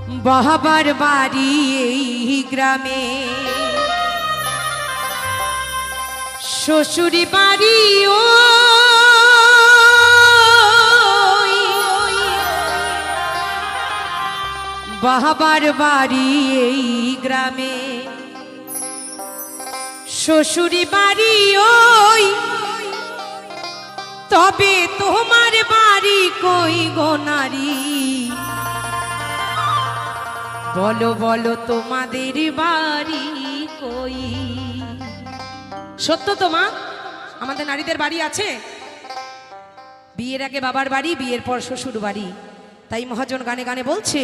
বাবার বাড়ি এই গ্রামে, শ্বশুরি বাড়ি ও বাবার বাড়ি এই গ্রামে, শ্বশুরি বাড়ি ওই, তবে তোমার বাড়ি কই গো নারী? বলো বলো তোমাদের বাড়ি কই? সত্য তো মা, আমাদের নারীদের বাড়ি আছে। বিয়ের আগে বাবার বাড়ি, বিয়ের পর শ্বশুর বাড়ি। তাই মহাজন গানে গানে বলছে